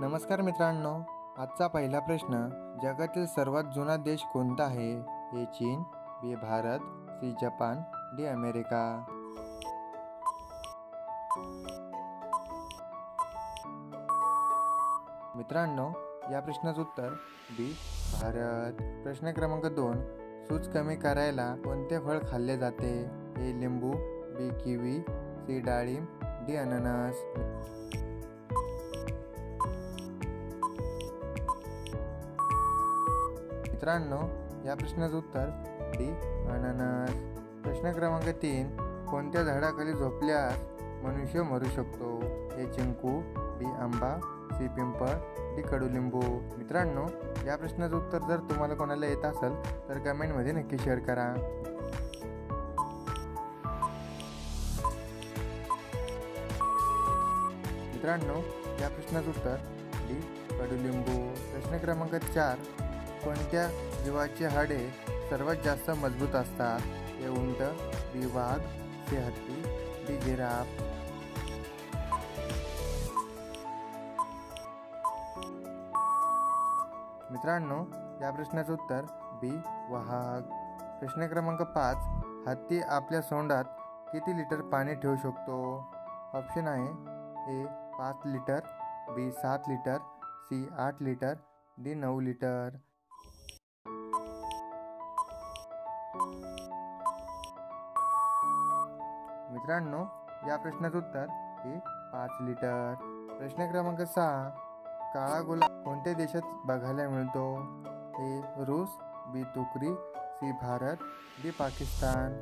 नमस्कार मित्रांनो, आजचा पहिला प्रश्न, जगातील सर्वात जुना देश कोणता आहे? ए चीन, B Bharat, C Japan, D America. मित्रांनो, या प्रश्नाचं उत्तर बी भारत. प्रश्न क्रमांक 2, सूज कमी करायला कोणते फळ खाल्ले जाते? ए लिंबू, बी किवी, सी डाळिंब, डी अननस. मित्रांनो, या प्रश्नाचं उत्तर डी अननस. प्रश्न क्रमांक 3, कोणत्या झाडाखाली झोपल्यास मनुष्य मरू शकतो? ए चिंकू, बी आंबा, सी पिंपळ, डी कडुलिंबू. मित्रांनो, या प्रश्नाचं उत्तर जर तुम्हाला कोणाला येत असेल तर कमेंटमध्ये नक्की शेअर करा. मित्रांनो, या प्रश्नाचं उत्तर डी कडुलिंबू. प्रश्न क्रमांक 4, कोणत्या जीवाची हाडे सर्वात जास्त मजबूत असतात? ए उंट, बी वाघ, सी हत्ती, डी जिराफ. मित्रांनो, या प्रश्नाचं उत्तर बी वाघ. प्रश्न क्रमांक 5, हत्ती आपल्या सोंडात किती लिटर पाणी ठेवू शकतो? ऑप्शन आहे A 5 litre, B 7 litre, C 8 litre, D 9 litre. मित्रांनो, या प्रश्नाचं उत्तर हे 5 लिटर. प्रश्न क्रमांक 6, काळा गुलाब कोणत्या देशात बघायला मिळतो? ए रूस, बी तुर्की, सी भारत, डी पाकिस्तान.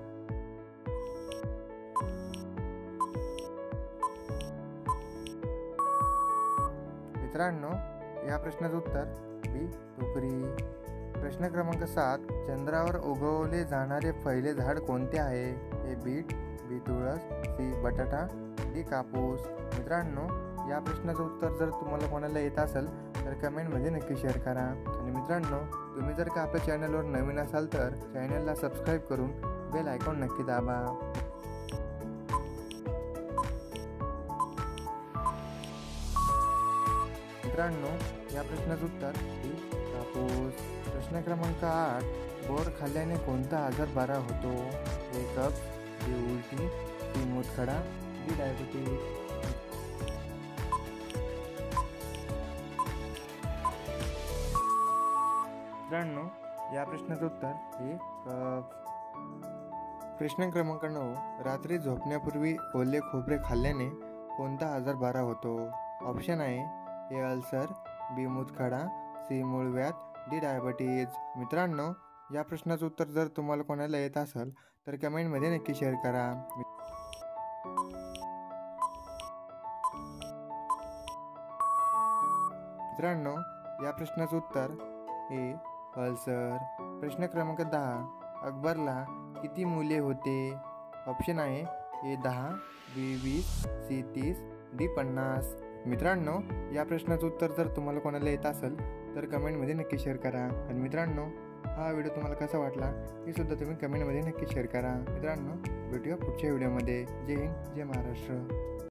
मित्रांनो, या प्रश्नाचं उत्तर बी तुर्की. प्रश्न क्रमांक 7, चंद्रावर उगवले जाणारे पहिले झाड कोणते आहे? ए बीट, बी तुळस, सी बटाटा, डी कापूस. मित्रांनो, या प्रश्नाचं उत्तर जर तुम्हाला कोणाला येत असेल तर कमेंटमध्ये नक्की शेअर करा. आणि मित्रांनो, तुम्ही जर का आपल्या चॅनलवर नवीन असाल तर चॅनलला सबस्क्राईब करून बेल आयकॉन नक्की दाबा. मित्रांनो, या प्रश्नाचं उत्तर डी कापूस. प्रश्न क्रमांक 8, बोर खाल्ल्याने कोणता आजार बरा होतो? ए कफ, बी उलटी, सी मूतखडा, डी डायबिटीज. मित्रांनो, या प्रश्नाचं उत्तर हे कफ. प्रश्न क्रमांक 9, रात्री झोपण्यापूर्वी ओले खोबरे खाल्ल्याने कोणता आजार बरा होतो? ऑप्शन आहे ए अल्सर, बी मूतखडा, सी मूळव्याध, डी डायबिटीज. मित्रांनो, या प्रश्नाचं उत्तर जर तुम्हाला कोणाला येत असेल तर कमेंटमध्ये नक्की शेअर करा. मित्रांनो, या प्रश्नाचं उत्तर ए अल्सर. प्रश्न क्रमांक 10, अकबरला किती मुले होते? ऑप्शन आहे ए 10, बी 20, सी 30, डी 50. मित्रांनो, या प्रश्नाचं उत्तर जर तुम्हाला कोणाला येत असेल तर कमेंटमध्ये नक्की शेअर करा. आणि मित्रांनो, हा व्हिडिओ तुम्हाला कसा वाटला हे सुद्धा तुम्ही कमेंटमध्ये नक्की शेअर करा. मित्रांनो, भेटूया पुढच्या व्हिडिओमध्ये. जय हिंद, जय महाराष्ट्र.